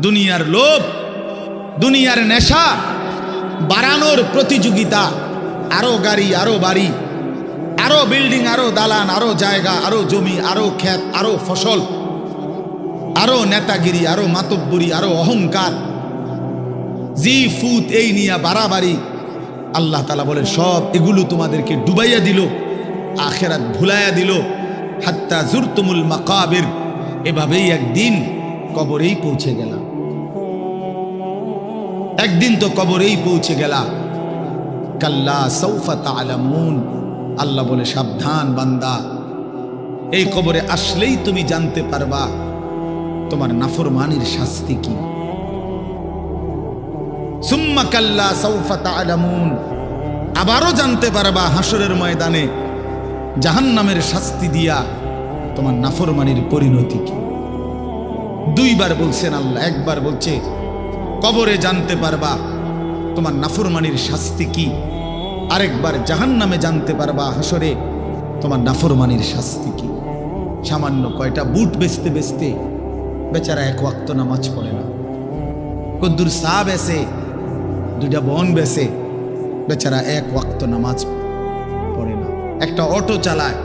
দুনিয়ার লোভ, দুনিয়ার নেশা বাড়ানোর প্রতিযোগিতা, আরো গাড়ি, আরো বাড়ি, আরো বিল্ডিং, আরো দালান, আরো জায়গা, আরো জমি, আরো ক্ষেত, আরো ফসল, আরো নেতাগিরি, আরো মাতব্বরি, আরো অহংকার, জি ফুত, এই নিয়ে বাড়াবাড়ি। আল্লাহ তাআলা বলে সব এগুলো তোমাদেরকে ডুবাইয়া দিল, আখিরাত ভুলাইয়া দিল। হাত্তা জুরতুমুল মাকাবির, এভাবেই একদিন কবরেই পৌঁছে গেলাম। একদিন তো কবরেই পৌঁছে গেলা। কাল্লা সাউফা তা'লামুন, আল্লাহ বলে সাবধান বান্দা, এই কবরে আসলেই তুমি জানতে পারবা তোমার নাফরমানির শাস্তি কি। সুম্মা কাল্লা সাউফা তা'লামুন, আবারও জানতে পারবা হাসরের ময়দানে জাহান্নামের শাস্তি দিয়া তোমার নাফরমানির পরিণতি কি। দুইবার বলছেন আল্লাহ, একবার বলছে কবরে জানতে পারবা তোমার নাফরমানির শাস্তি কি, আরেকবার জাহান্নামে জানতে পারবা হাসরে তোমার নাফরমানির শাস্তি কি। সামান্য কয়টা বুট বেচতে বেচতে বেচারা এক ওয়াক্ত নামাজ পড়ে না, কদ্দুর চা বেচে, দুইটা বন বেচে, বেচারা এক ওয়াক্ত নামাজ পড়ে না। একটা অটো চালায়,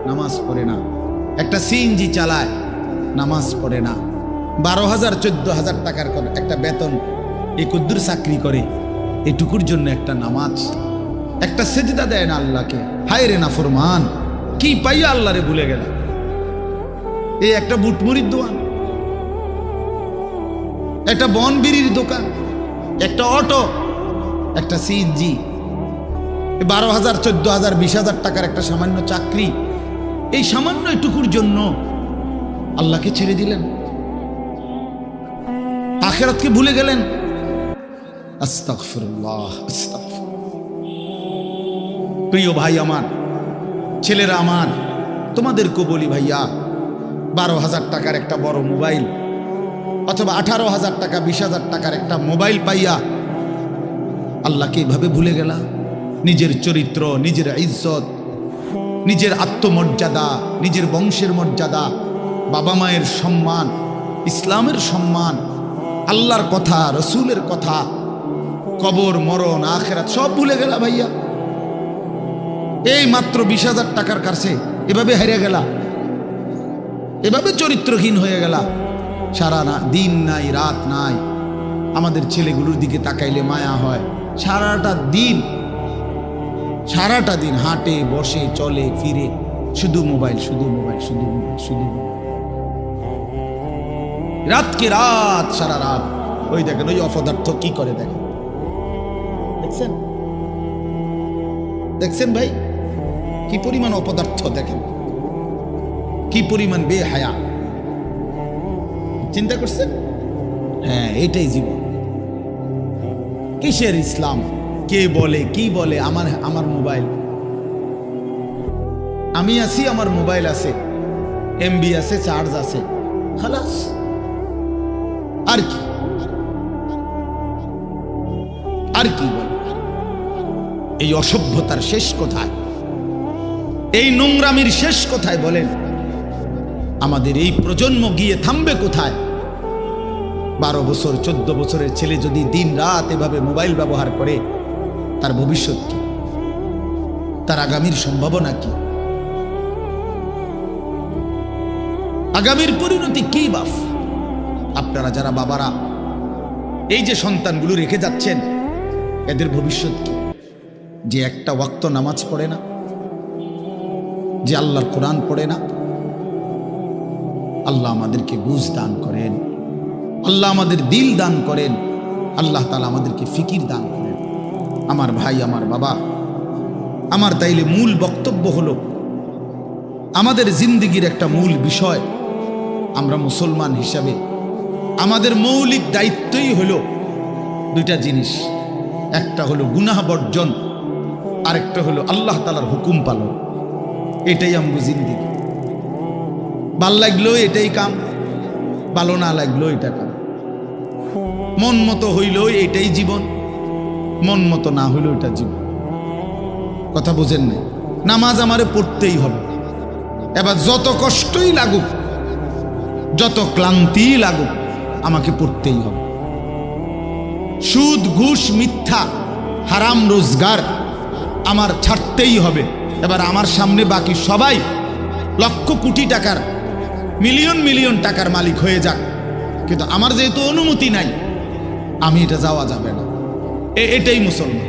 নামাজ পড়ে না। একটা সিএনজি চালায়, নামাজ পড়ে না। 12,000 14,000 টাকার একটা বেতন, এই কদ্দুর চাকরি করে, এটুকুর জন্য একটা নামাজ, একটা সেজদা দেয় না আল্লাহকে। হায় রে নাফরমান, কি পাইয়া আল্লাহরে ভুলে গেল। এই একটা বুটমুড়ির দোকান, একটা বন বিড়ির দোকান, একটা অটো, একটা সিএনজি, 12,000 14,000 20,000 টাকার একটা সামান্য চাকরি, এই সামান্য এটুকুর জন্য আল্লাহকে ছেড়ে দিলেন, আখিরাতকে ভুলে গেলেন। আস্তাগফিরুল্লাহ, আস্তাগফিরুল্লাহ। প্রিয় ভাই আমার, ছেলেরা আমার, তোমাদেরকে বলি ভাইয়া, 12,000 টাকার একটা বড় মোবাইল অথবা 18,000 টাকা 20,000 টাকার একটা মোবাইল পাইয়া আল্লাহকে এইভাবে ভুলে গেলা। নিজের চরিত্র, নিজের ইজ্জত, নিজের আত্মমর্যাদা, নিজের বংশের মর্যাদা, বাবা মায়ের সম্মান, ইসলামের সম্মান, আল্লাহর কথা, রসুলের কথা, কবর, মরণ, আখিরাত সব ভুলে গেলা ভাইয়া। এই মাত্র 20,000 টাকার কাছে এভাবে হারিয়ে গেলা, এভাবে চরিত্রহীন হয়ে গেলা। সারা দিন নাই, রাত নাই। আমাদের ছেলেগুলোর দিকে তাকাইলে মায়া হয়। সারাটা দিন হাঁটে, বসে, চলে, ফিরে, শুধু মোবাইল, শুধু মোবাইল, শুধু মোবাইল, শুধু মোবাইল। রাতকে রাত, সারা রাত। ওই দেখেন ওই অপদার্থ কি করে, দেখেন, দেখছেন, দেখছেন ভাই কি পরিমাণ অপদার্থ, দেখেন কি পরিমাণ বেহায়া। চিন্তা করছেন? হ্যাঁ, এটাই জীবন। কিসের ইসলাম? কে বলে, কি বলে? আমার মোবাইল, আমি আছি, আমার মোবাইল আছে, এমবি আছে, চার্জ আছে, খালাস। আর কি, আর কি বল? এই অসভ্যতার শেষ কোথায়? এই নোংরামির শেষ কোথায় বলেন? আমাদের এই প্রজন্ম গিয়ে থামবে কোথায়? 12 বছর 14 বছরের ছেলে যদি দিন রাত এভাবে মোবাইল ব্যবহার করে, তার ভবিষ্যৎ কি? তার আগামীর সম্ভাবনা কি? আগামীর পরিণতি কি বাপ? আপনারা যারা বাবারা এই যে সন্তানগুলো রেখে যাচ্ছেন, এদের ভবিষ্যৎ কি? যে একটা ওয়াক্ত নামাজ পড়ে না, যে আল্লাহর কোরআন পড়ে না। আল্লাহ আমাদেরকে বুঝ দান করেন, আল্লাহ আমাদের দিল দান করেন, আল্লাহ তাআলা আমাদেরকে ফিকির দান করেন। আমার ভাই, আমার বাবা, আমার তাইলে মূল বক্তব্য হলো, আমাদের জিন্দেগির একটা মূল বিষয়, আমরা মুসলমান হিসাবে আমাদের মৌলিক দায়িত্বই হলো দুইটা জিনিস। একটা হলো গুনাহ বর্জন, আরেকটা হলো আল্লাহ তাআলার হুকুম পালন। এটাই আমগো জিন্দেগি। ভাল লাগলো এটাই কাম, ভালো না লাগলো এটা কাম। মন মতো হইল এটাই জীবন, মন মতো না হইল এটা জীবন। কথা বুঝেন না? নামাজ আমারে পড়তেই হবে। এবার যত কষ্টই লাগুক, যত ক্লান্তি লাগুক, আমাকে পড়তেই হবে। সুদ, ঘুষ, মিথ্যা, হারাম রোজগার আমার ছাড়তেই হবে। এবার আমার সামনে বাকি সবাই লক্ষ কোটি টাকার, মিলিয়ন মিলিয়ন টাকার মালিক হয়ে যাক, কিন্তু আমার যেহেতু অনুমতি নাই, আমি এটা যাওয়া যাবে না। এটাই মুসলমান,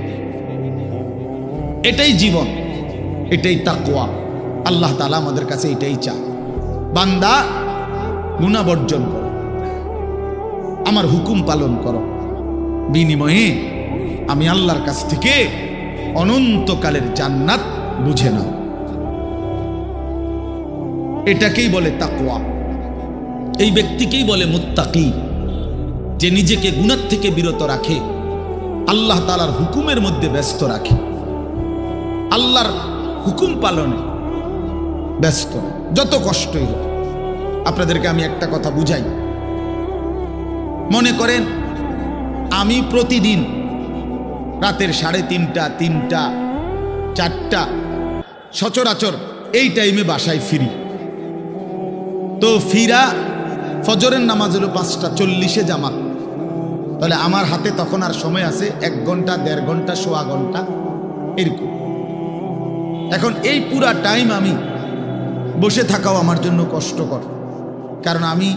এটাই জীবন, এটাই তাকওয়া। আল্লাহ তাআলা আমাদের কাছে এটাই চায়, বান্দা গুনাহ বর্জন করো, আমার হুকুম পালন করো, বিনিময়ে আমি আল্লাহর কাছ থেকে অনন্তকালের জান্নাত বুঝে নাও। এটাকেই বলে তাকওয়া। এই ব্যক্তিকেই বলে মুত্তাকি, যে নিজেকে গুনাহ থেকে বিরত রাখে, আল্লাহ তাআলার হুকুমের মধ্যে ব্যস্ত রাখে, আল্লাহর হুকুম পালনে ব্যস্ত, যত কষ্টই হোক। আপনাদেরকে আমি একটা কথা বুঝাই। মনে করেন আমি প্রতিদিন রাতের 3:30, 3টা, 4টা সচরাচর এই টাইমে বাসায় ফিরি। তো ফিরা ফজরের নামাজ হলো 5:40 জামাত, তাহলে আমার হাতে তখন আর সময় আছে 1 ঘন্টা, 1.5 ঘন্টা, 1.25 ঘন্টা এরকম। এখন এই পুরা টাইম আমি বসে থাকাও আমার জন্য কষ্টকর, কারণ আমি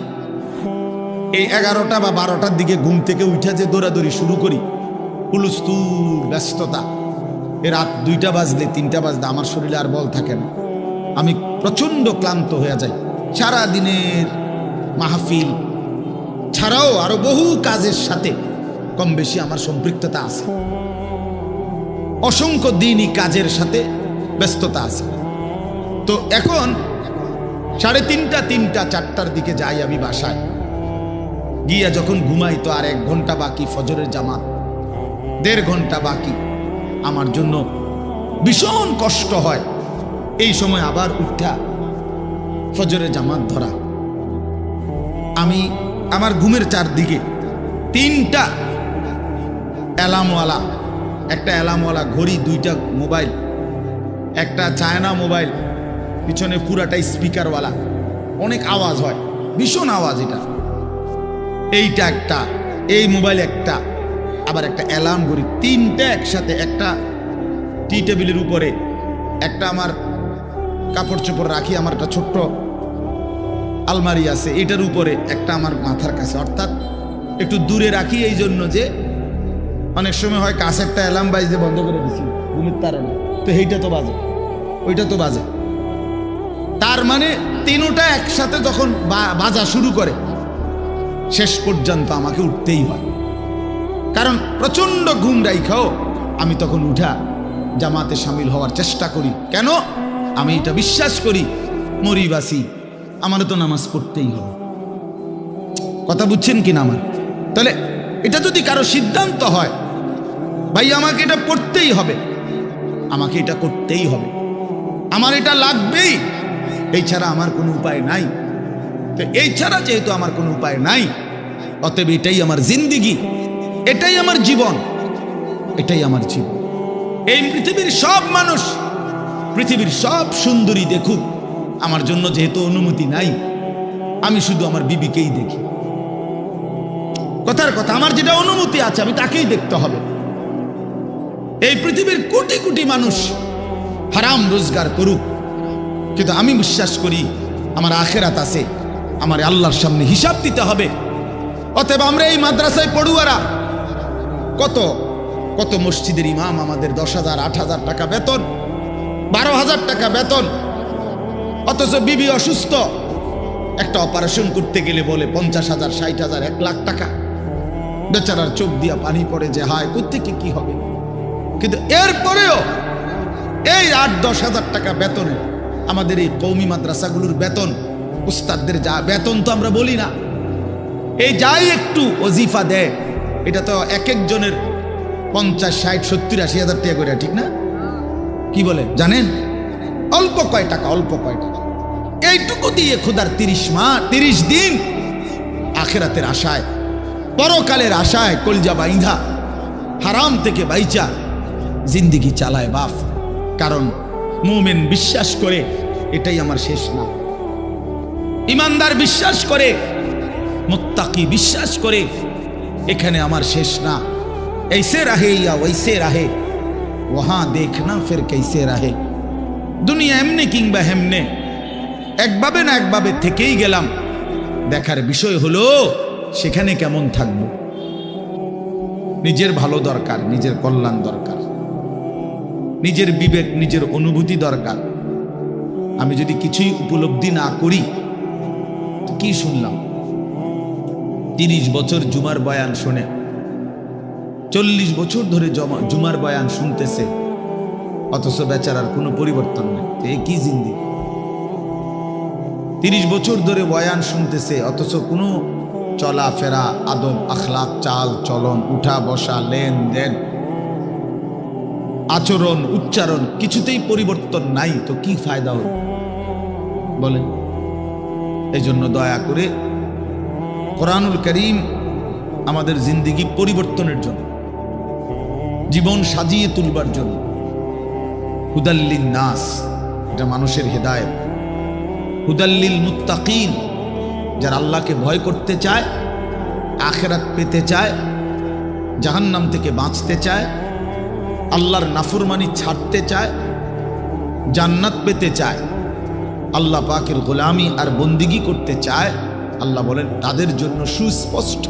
এই 11টা বা 12টার দিকে ঘুম থেকে উঠে যে দৌড়াদৌড়ি শুরু করি, হুলস্থুল ব্যস্ততা, রাত 2টা বাজলে 3টা বাজলে আমার শরীরে আর বল থাকে না, আমি প্রচন্ড ক্লান্ত হয়ে যাই। সারা দিনের মাহফিল ছাড়াও আরো বহু কাজের সাথে কম বেশি আমার সম্পৃক্ততা আছে, অসংখ্য দিনই কাজের সাথে ব্যস্ততা আছে। তো এখন 3:30, 3টা, 4টার দিকে যাই আমি বাসায়, গিয়া যখন ঘুমাই তো আর 1 ঘন্টা বাকি ফজরের জামাত, 1.5 ঘন্টা বাকি। আমার জন্য ভীষণ কষ্ট হয় এই সময় আবার উঠা ফজরের জামাত ধরা। আমি আমার ঘুমের চারদিকে 3টা অ্যালার্মওয়ালা, একটা অ্যালার্মওয়ালা ঘড়ি, 2টা মোবাইল, একটা চায়না মোবাইল, পিছনে পুরাটাই স্পিকারওয়ালা, অনেক আওয়াজ হয়, ভীষণ আওয়াজ এটা। এইটা একটা, এই মোবাইল একটা, আবার একটা অ্যালার্ম ঘড়ি, 3টা একসাথে। একটা টি টেবিলের উপরে, একটা আমার কাপড় চোপড় রাখি, আমার একটা ছোট্ট আলমারি আছে, এটার উপরে, একটা আমার মাথার কাছে, অর্থাৎ একটু দূরে রাখি এই জন্য যে অনেক সময় হয় কাছেরটা অ্যালার্ম বাজতে বন্ধ করে দিছি ঘুমের তাড়না, তো এইটা তো বাজে, ওইটা তো বাজে। তার মানে 3টা একসাথে যখন বাজা শুরু করে, শেষ পর্যন্ত আমাকে উঠতেই হয়, কারণ প্রচন্ড ঘুম রাইখাও আমি তখন উঠা জামাতে শামিল হওয়ার চেষ্টা করি। কেন? আমি এটা বিশ্বাস করি, মরিবাসি আমারও তো নামাজ পড়তেই হবে। কথা বুঝছেন কিনা আমার? তাহলে এটা যদি কারো সিদ্ধান্ত হয়, ভাই আমাকে এটা পড়তেই হবে, আমাকে এটা করতেই হবে, আমার এটা লাগবেই, এই ছাড়া আমার কোনো উপায় নাই। তো এই ছাড়া যেহেতু আমার কোনো উপায় নাই, অতএব এটাই আমার জিন্দিগি, এটাই আমার জীবন, এটাই আমার জীবন। এই পৃথিবীর সব মানুষ, পৃথিবীর সব সুন্দরী দেখুক, আমার জন্য যেহেতু অনুমতি নাই, আমি শুধু আমার বিবিকেই দেখি। কথার কথা, আমার যেটা অনুমতি আছে আমি তাকেই দেখতে হবে। এই পৃথিবীর কোটি কোটি মানুষ হারাম রোজগার করুক, কিন্তু আমি বিশ্বাস করি আমার আখেরাত আছে, আমার আল্লাহর সামনে হিসাব দিতে হবে। অতএব আমরা এই মাদ্রাসায় পড়ুয়ারা, কত কত মসজিদের ইমাম, আমাদের 10,000, 8,000 টাকা বেতন, 12,000 টাকা বেতন, অথচ বিবি অসুস্থ, একটা অপারেশন করতে গেলে বলে 50,000, 60,000, 1 লাখ টাকা। বেচারার চোখ দিয়া পানি পড়ে যে হায় কোত্থেকে কি হবে। কিন্তু এরপরেও এই 8-10 হাজার টাকা বেতনে আমাদের এই কওমি মাদ্রাসাগুলোর বেতন, উস্তাদদের যা বেতন তো আমরা বলি না, এই যাই একটু ওজিফা দেয়, এটা তো এক একজনের 50, 60, 70, 80 হাজার টাকা করে, ঠিক না? কি বলে জানেন? অল্প কয় টাকা, অল্প কয় টাকা। এইটুকু দিয়ে খোদার 30 দিন আখেরাতের আশায়, পরকালের আশায় কলজা বাইন্ধা হারাম থেকে বাইচা জিন্দিগি চালায় বাপ। কারণ মুমিন বিশ্বাস করে এটাই আমার শেষ না, ইমানদার বিশ্বাস করে মুত্তাকি বিশ্বাস করে এখানে আমার শেষ না, ऐसे रहे या वैसे रहे वहां देखना फिर कैसे रहे। দুনিয়া এমনি কিংবা হেমনে একভাবে না একভাবে থেকেই গেলাম, দেখার বিষয় হলো সেখানে কেমন থাকবো। নিজের ভালো দরকার, নিজের কল্যাণ দরকার, নিজের বিবেক নিজের অনুভূতি দরকার। আমি যদি কিছুই উপলব্ধি না করি তো কি শুনলাম? 30 বছর জুমার বয়ান শুনে, 40 বছর ধরে জুমার বয়ান শুনতেছে, অথচ বেচারার কোনো পরিবর্তন নেই। এ কি জিন্দেগি? 30 বছর ধরে বয়ান শুনতেছে, অথচ কোনো চলাফেরা, আদব, আখলাক, চাল চলন, উঠা বসা, লেনদেন, আচরণ, উচ্চারণ কিছুতেই পরিবর্তন নাই, তো কি ফায়দা হল বলেন? এই জন্য দয়া করে কোরআনুল কারীম আমাদের জিন্দেগি পরিবর্তনের জন্য, জীবন সাজিয়ে তুলবার জন্য, হুদাল্লিন নাস, এটা মানুষের হেদায়েত, হুদাল্লিল মুত্তাকিন, যারা আল্লাহকে ভয় করতে চায়, আখিরাত পেতে চায়, জাহান্নাম থেকে বাঁচতে চায়, আল্লাহর নাফরমানি ছাড়তে চায়, জান্নাত পেতে চায়, আল্লাহ পাকের গোলামি আর বন্দিগি করতে চায়, আল্লাহ বলেন তাদের জন্য সুস্পষ্ট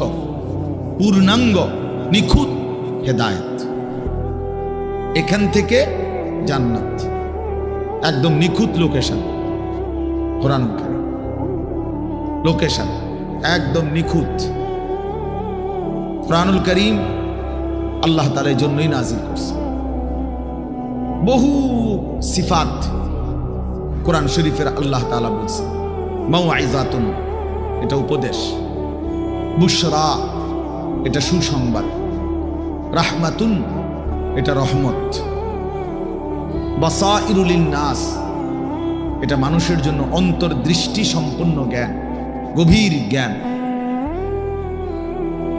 পূর্ণাঙ্গ নিখুঁত হেদায়েত। এখান থেকে জান্নাত, একদম নিখুঁত লোকেশন। কোরআন লোকেশন একদম নিখুঁত। কোরআনুল কারীম আল্লাহ তাআলার জন্যই নাজিল করছে। বহু সিফাত কোরআন শরীফের আল্লাহ তাআলা বলছে। মাউইযাতুন, এটা উপদেশ, বুশরা, এটা সুসংবাদ, রাহমাতুন, এটা রহমত, বাসাইরুল লিন্নাস, এটা মানুষের জন্য অন্তর্দৃষ্টি সম্পন্ন জ্ঞান, গভীর জ্ঞান,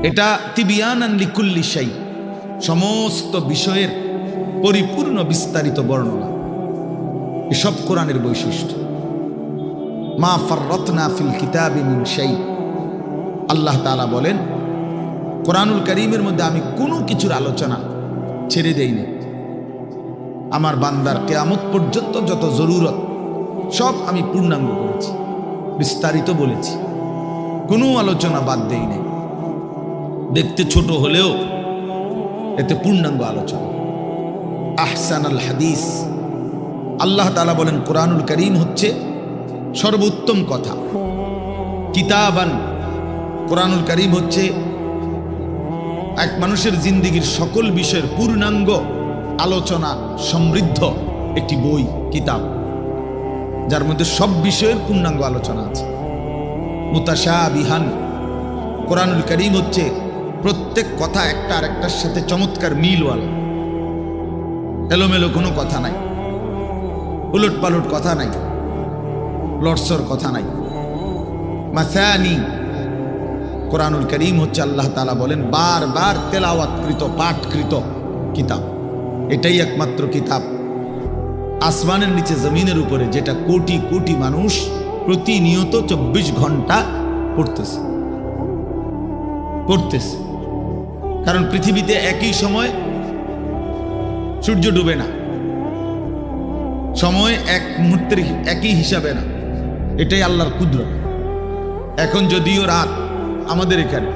এটা তিবিয়ানান লিকুল্লি শাই, সমস্ত বিষয়ের পরিপূর্ণ বিস্তারিত বর্ণনা। এসব কোরআনের বৈশিষ্ট্য। মা ফাররাতনা ফিল কিতাবি মিন শাই, আল্লাহ তাআলা বলেন কোরআনুল কারীমের মধ্যে আমি কোনো কিছুর আলোচনা ছেড়ে দেই না। আমার বান্দার কিয়ামত পর্যন্ত যত জরুরত সব আমি পূর্ণাঙ্গ করেছি, বিস্তারিত বলেছি, কোনো আলোচনা বাদ দেই নাই। দেখতে ছোট হলেও এতে পূর্ণাঙ্গ আলোচনা। আহসানুল হাদিস, আল্লাহ তাআলা বলেন কোরআনুল কারীম হচ্ছে সর্বোত্তম কথা। কিতাবান, কোরআনুল কারীম হচ্ছে এক মানুষের জিন্দেগীর সকল বিষয়ের পূর্ণাঙ্গ আলোচনা সমৃদ্ধ একটি বই, কিতাব, যার মধ্যে সব বিষয়ের পূর্ণাঙ্গ আলোচনা আছে। মুতাশাবিহান, কোরআনুল কারীম হচ্ছে প্রত্যেক কথা একটা আরেকটার সাথে চমৎকার মিলওয়ালা, এলোমেলো কোনো কথা নাই, উলট পালট কথা নাই, লটসর কথা নাই। মাসানি, কোরআনুল কারীম হচ্ছে আল্লাহ তাআলা বলেন বারবার তেলাওয়াতকৃত, পাঠকৃত কিতাব। এটাই একমাত্র কিতাব আসমানের নিচে জমিনের উপরে যেটা কোটি কোটি মানুষ প্রতিনিয়ত 24 ঘন্টা পড়তেছে। কারণ পৃথিবীতে একই সময় সূর্য ডুবে না, সময় এক মুহূর্তের একই হিসাবে না, এটাই আল্লাহর কুদরত। এখন যদিও রাত, আমাদের এখানে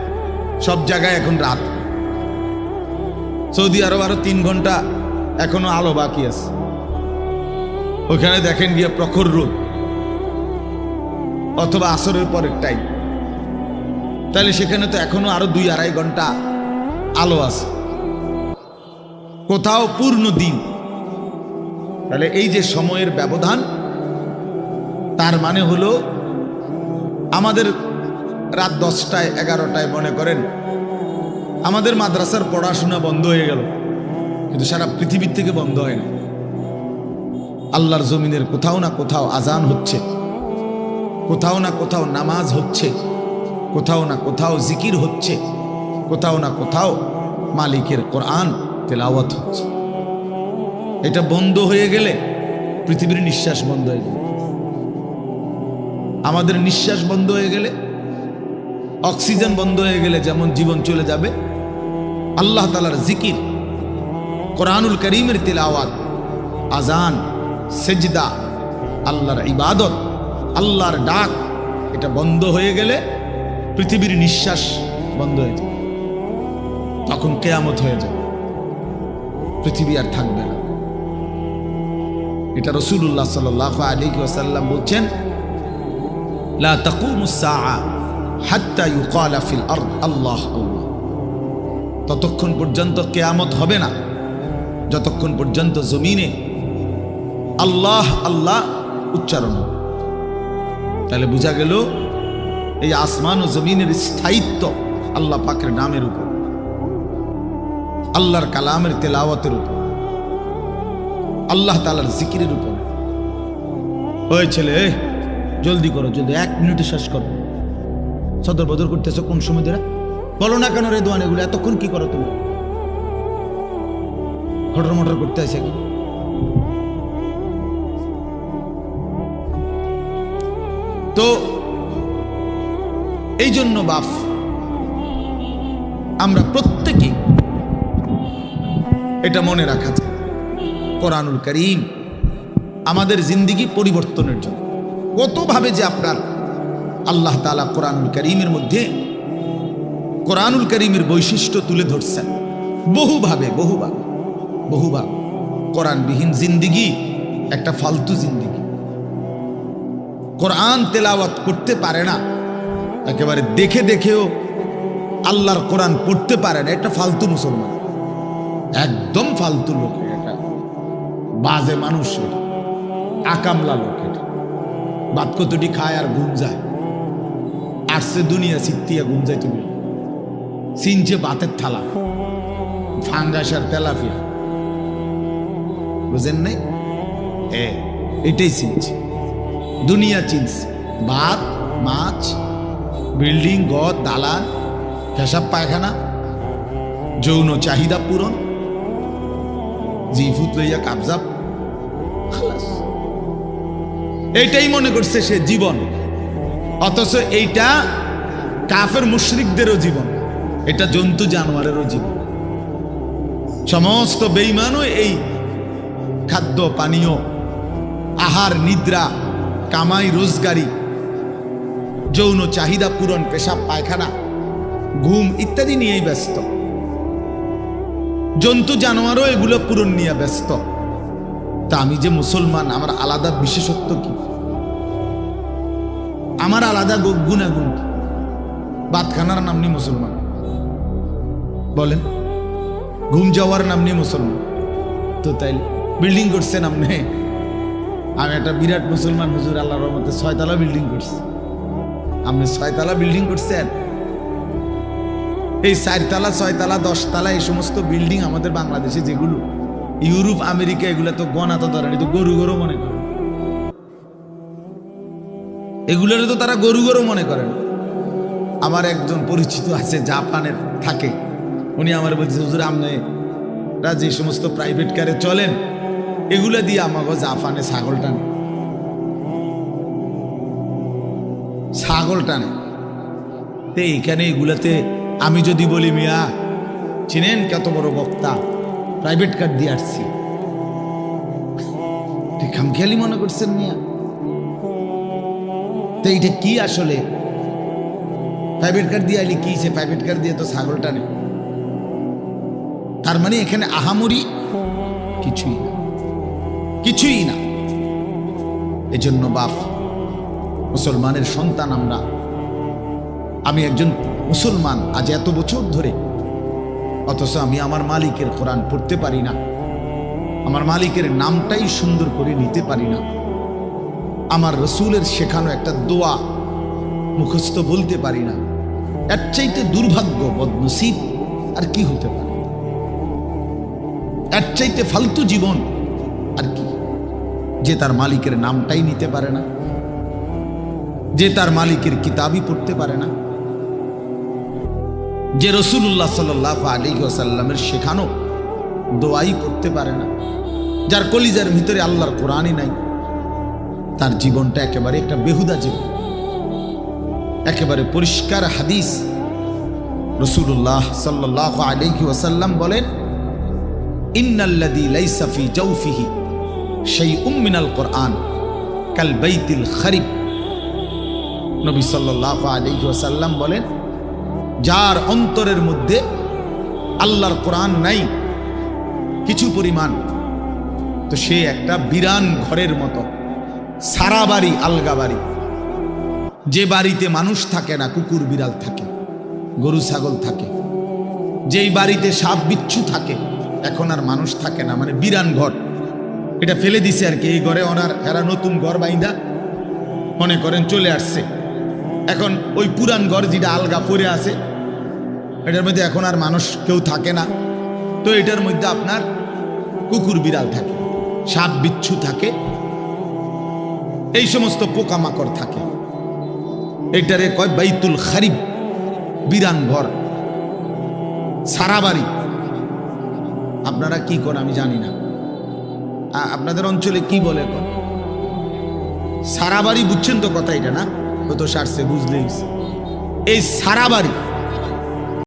সব জায়গায় এখন রাত, সৌদি আরব আরো 3 ঘন্টা এখনো আলো বাকি আছে। ওখানে দেখেন গিয়ে প্রখর রোদ, অথবা আসরের পরের টাইম, তাহলে সেখানে তো এখনো আরো 2-2.5 ঘন্টা আলো আছে, কোথাও পূর্ণ দিন। তাহলে এই যে সময়ের ব্যবধান, তার মানে হলো আমাদের রাত 10টায় 11টায় মনে করেন আমাদের মাদ্রাসার পড়াশোনা বন্ধ হয়ে গেল, কিন্তু সারা পৃথিবীর থেকে বন্ধ হয় না। আল্লাহর জমিনের কোথাও না কোথাও আজান হচ্ছে, কোথাও না কোথাও নামাজ হচ্ছে, কোথাও না কোথাও জিকির হচ্ছে, কোথাও না কোথাও মালিকের কোরআন তেলাওয়াত হচ্ছে। এটা বন্ধ হয়ে গেলে পৃথিবীর নিঃশ্বাস বন্ধ হয়ে যাবে। আমাদের নিঃশ্বাস বন্ধ হয়ে গেলে অক্সিজেন বন্ধ হয়ে গেলে যেমন জীবন চলে যাবে, আল্লাহ তাআলার জিকির, কোরআনুল করিমের তিলাওয়াত, আজান, সেজদা, আল্লাহর ইবাদত, আল্লাহর ডাক, এটা বন্ধ হয়ে গেলে পৃথিবীর নিঃশ্বাস বন্ধ হয়ে যাবে। তখন কিয়ামত হয়ে যাবে, পৃথিবী আর থাকবে না। এটা রাসূলুল্লাহ সাল্লাল্লাহু আলাইহি ওয়াসাল্লাম বলছেন, লা তাকুমুস সাআ হাত্তা ইউকালা ফিল আরদ আল্লাহ আল্লাহ। ততক্ষণ পর্যন্ত কিয়ামত হবে না যতক্ষণ পর্যন্ত জমিনে আল্লাহ আল্লাহ উচ্চারণ হবে। তাহলে বোঝা গেল এই আসমান ও জমিনের স্থায়িত্ব আল্লাহ পাকের নামের উপর, আল্লাহর কালামের তেলাওয়াতের উপর, আল্লাহ তাআলার জিকিরের উপর। ওই ছেলে, জলদি করো, জলদি, 1 মিনিটে শেষ করো। সদর বদর করতেছো কোন সময় ধরে? বলো না কেন রে দোয়ান, এগুলো এতক্ষণ কি করো তুমি? খটর মটর করতে আসে। তো এই জন্য বাপ, আমরা প্রত্যেকেই এটা মনে রাখা যায়, কোরআনুল কারীম আমাদের জিন্দেগি পরিবর্তনের জন্য কতভাবে যে আপনার আল্লাহ তাআলা কোরআনুল কারীমের মধ্যে কোরআনুল কারীমের বৈশিষ্ট্য তুলে ধরছেন বহুভাবে। কোরআনবিহীন জিন্দেগি একটা ফালতু জিন্দেগি। কোরআন তেলাওয়াত করতে পারে না, একেবারে দেখে দেখেও আল্লাহর কোরআন পড়তে পারে না, এটা ফালতু মুসলমান, একদম ফালতু লোক, এটা বাজে মানুষ, এটা আকামলা লোক, এটা বাদ কতটি খায় আর ঘুম যায়, আসছে দুনিয়া সিত্তিয়া ঘুম যায়, তুমি চিনছে বাতের থালা, ফাঙ্গাস আর তেলাপিয়া, বুঝেন নাই? এটাই চিনছে, দুনিয়া চিনছে, ভাত, মাছ, বিল্ডিং, ঘর, দালান, পেশাব পায়খানা, যৌন চাহিদা পূরণ, জিফুত লইয়া কাবজাব, খালাস, এইটাই মনে করছে সে জীবন। অথচ এইটা কাফের মুশরিকদেরও জীবন, এটা জন্তু জানোয়ারেরও জীবন। সমস্ত বেঈমানও এই খাদ্য পানীয়, আহার, নিদ্রা, কামাই রোজগারি, যৌন চাহিদা পূরণ, পেশাব পায়খানা, ঘুম ইত্যাদি নিয়েই ব্যস্ত। জন্তু জানোয়ারও এগুলো পূরণ নিয়ে ব্যস্ত। তা আমি যে মুসলমান, আমার আলাদা বিশেষত্ব কি? আমার আলাদা গুণাগুণ কি? বাতখানার নাম নিয়ে মুসলমান বলেন, ঘুম যাওয়ার নাম নিয়ে মুসলমান। তো তাই বিল্ডিং করছেন আপনি, আমি একটা বিরাট মুসলমান, হুজুর আল্লাহর রহমতে 6 তলা বিল্ডিং করছি। আপনি 6 তলা বিল্ডিং করছেন? এই 4 তলা, 6 তলা, 10 তলা এই সমস্ত বিল্ডিং আমাদের বাংলাদেশে যেগুলো, ইউরোপ, আমেরিকা, এগুলো তো গণা তো ধরেন, তো গরু গরু মনে করেন, এগুলোর তো তারা গরু গরু মনে করেন। আমার একজন পরিচিত আছে, জাপানের থাকে, উনি আমার বলছে, হুজুর আপনারা যে সমস্ত প্রাইভেট কারে চলেন, এগুলো দিয়ে আমাকে জাপানে ছাগল টানে। তো এইখানে এগুলাতে আমি যদি বলি, মিয়া চিনেন কত বড় বক্তা, প্রাইভেট কার দিয়ে আসছি, খামখেয়ালি মনে করছেন মিয়া? তো এইটা কি আসলে? প্রাইভেট কার দিয়ে আইলি কি, সে প্রাইভেট কার দিয়ে তো ছাগল টানে। তার মানে এখানে আহামরি কিছুই না। এজন্য বাপ, মুসলমানের সন্তান আমরা, আমি একজন মুসলমান আজ এত বছর ধরে, অথচ আমি আমার মালিকের কোরআন পড়তে পারি না, আমার মালিকের নামটাই সুন্দর করে নিতে পারি না, আমার রসুলের শেখানো একটা দোয়া মুখস্থ বলতে পারি না। এর চাইতে দুর্ভাগ্য, বদনসিব আর কি হতে পারে? এর চাইতে ফালতু জীবন আর কি? যে তার মালিকের নামটাই নিতে পারে না, যে তার মালিকের কিতাবই পড়তে পারে না, যে রাসূলুল্লাহ সাল্লাল্লাহু আলাইহি ওয়াসাল্লামের শেখানো দোয়াই পড়তে পারে না, যার কলিজার ভিতরে আল্লাহর কোরআনই নাই, তার জীবনটা একেবারে একটা বেহুদা জীবন, একেবারে পরিষ্কার হাদিস। রাসূলুল্লাহ সাল্লাল্লাহু আলাইহি ওয়াসাল্লাম বলেন, ইন্নাল্লাযী লাইসা ফি জাওফিহি শাইউম মিনাল কুরআন কাল বাইতিল খারিব। নবী সাল্লাল্লাহু আলাইহি ওয়াসাল্লাম বলেন, যার অন্তরের মধ্যে আল্লাহর কোরআন নাই কিছু পরিমাণ, তো সে একটা বিরান ঘরের মতো, সারা বাড়ি আলগা বাড়ি। যে বাড়িতে মানুষ থাকে না, কুকুর বিড়াল থাকে, গরু ছাগল থাকে, যেই বাড়িতে সাপ বিচ্ছু থাকে, এখন আর মানুষ থাকে না, মানে বিরান ঘর। এটা ফেলে দিছে আর কি। এই ঘরে ওনার এরা নতুন ঘর বাইন্দা মনে করেন চলে আসছে। এখন ওই পুরান ঘর যেটা আলগা পড়ে আছে, এটার মধ্যে এখন আর মানুষ কেউ থাকে না। তো এটার মধ্যে আপনার কুকুর বিড়াল থাকে, সাপ বিচ্ছু থাকে, এই সমস্ত পোকামাকড় থাকে। এটারে কয় বাইতুল খারিব, বিরান ঘর, সারা বাড়ি। আপনারা কি করেন আমি জানি না, আপনাদের অঞ্চলে কি বলে কর সারা বাড়ি, বুঝছেন তো কথা এটা না? কত সারছে বুঝলেই। এই সারা বাড়ি